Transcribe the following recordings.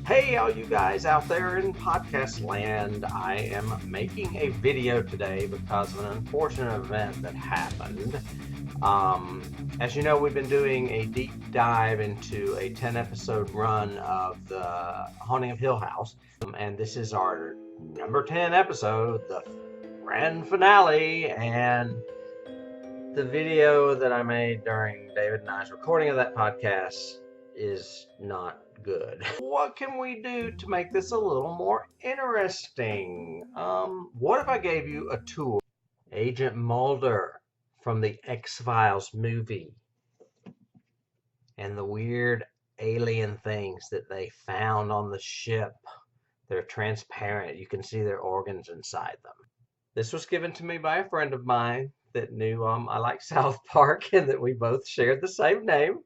Hey, all you guys out there in podcast land, I am making a video today because of an unfortunate event that happened. As you know, we've been doing a deep dive into a 10 episode run of the Haunting of Hill House, and this is our number 10 episode, the grand finale. And the video that I made during David and I's recording of that podcast is not good. What can we do to make this a little more interesting? What if I gave you a tour? Agent Mulder from the X-Files movie and the weird alien things that they found on the ship. They're transparent. You can see their organs inside them. This was given to me by a friend of mine that knew I like South Park and that we both shared the same name.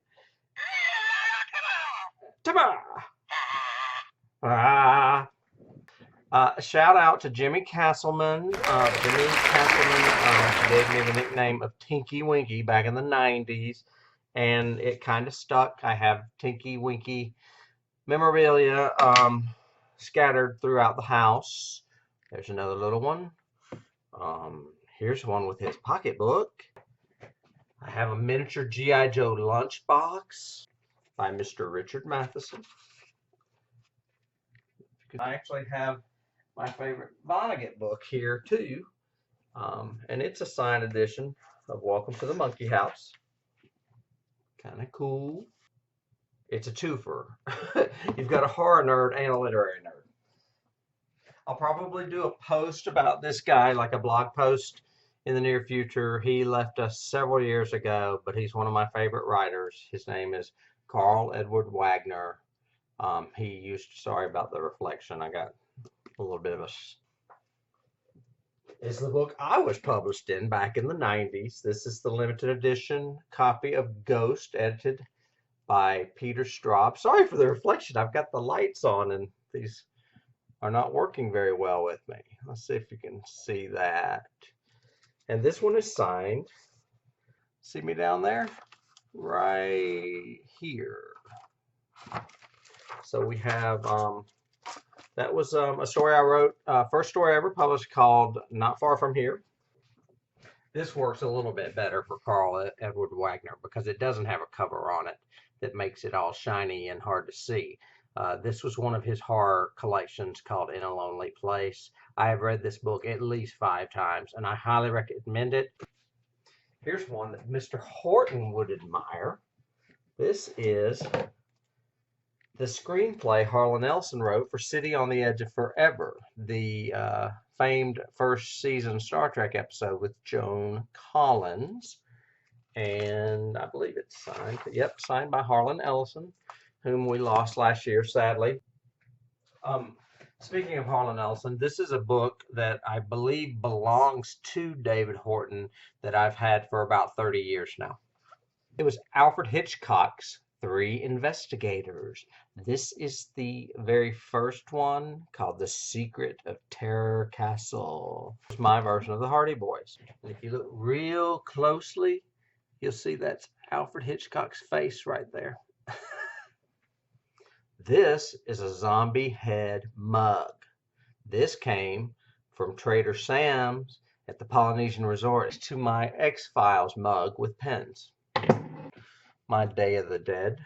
Ta-ba! Shout out to Jimmy Castleman. Jimmy Castleman gave me the nickname of Tinky Winky back in the 90s, and it kind of stuck. I have Tinky Winky memorabilia scattered throughout the house. There's another little one. Here's one with his pocketbook. I have a miniature G.I. Joe lunchbox by Mr. Richard Matheson. I actually have my favorite Vonnegut book here too, and it's a signed edition of Welcome to the Monkey House. Kind of cool. It's a twofer. You've got a horror nerd and a literary nerd. I'll probably do a post about this guy, like a blog post, in the near future. He left us several years ago, but he's one of my favorite writers. His name is Carl Edward Wagner. Sorry about the reflection. I got a little bit of It's the book I was published in back in the 90s. This is the limited edition copy of Ghost, edited by Peter Straub. Sorry for the reflection. I've got the lights on and these are not working very well with me. Let's see if you can see that. And this one is signed. See me down there? Right here. So we have, that was a story I wrote, first story I ever published, called Not Far From Here. This works a little bit better for Carl Edward Wagner because it doesn't have a cover on it that makes it all shiny and hard to see. This was one of his horror collections called In a Lonely Place. I have read this book at least 5 times, and I highly recommend it. Here's one that Mr. Horton would admire. This is the screenplay Harlan Ellison wrote for City on the Edge of Forever, the famed first season Star Trek episode with Joan Collins. And I believe it's signed. Yep, signed by Harlan Ellison, whom we lost last year, sadly. Speaking of Harlan Ellison, this is a book that I believe belongs to David Horton that I've had for about 30 years now. It was Alfred Hitchcock's 3 Investigators. This is the very first one, called The Secret of Terror Castle. It's my version of the Hardy Boys. And if you look real closely, you'll see that's Alfred Hitchcock's face right there. This is a zombie head mug. This came from Trader Sam's at the Polynesian Resort to my X-Files mug with pens. My Day of the Dead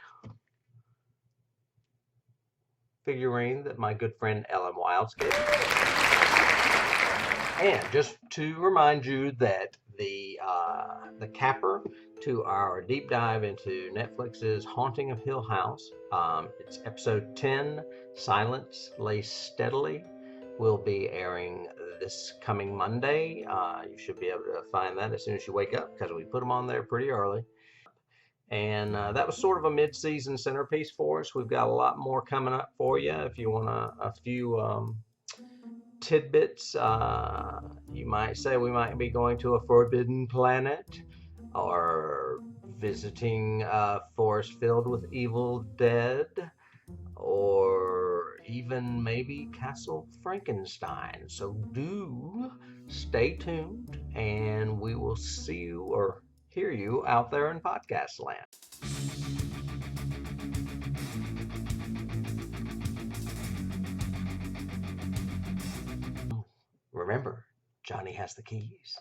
figurine that my good friend Ellen Wilds gave me. And just to remind you that the capper to our deep dive into Netflix's Haunting of Hill House, it's episode 10, Silence Lay Steadily, will be airing this coming Monday. You should be able to find that as soon as you wake up because we put them on there pretty early. And that was sort of a mid-season centerpiece for us. We've got a lot more coming up for you. If you want a few tidbits, you might say we might be going to a forbidden planet or visiting a forest filled with evil dead, or even maybe Castle Frankenstein. So do stay tuned, and we will see you or hear you out there in podcast land. remember, Johnny has the keys.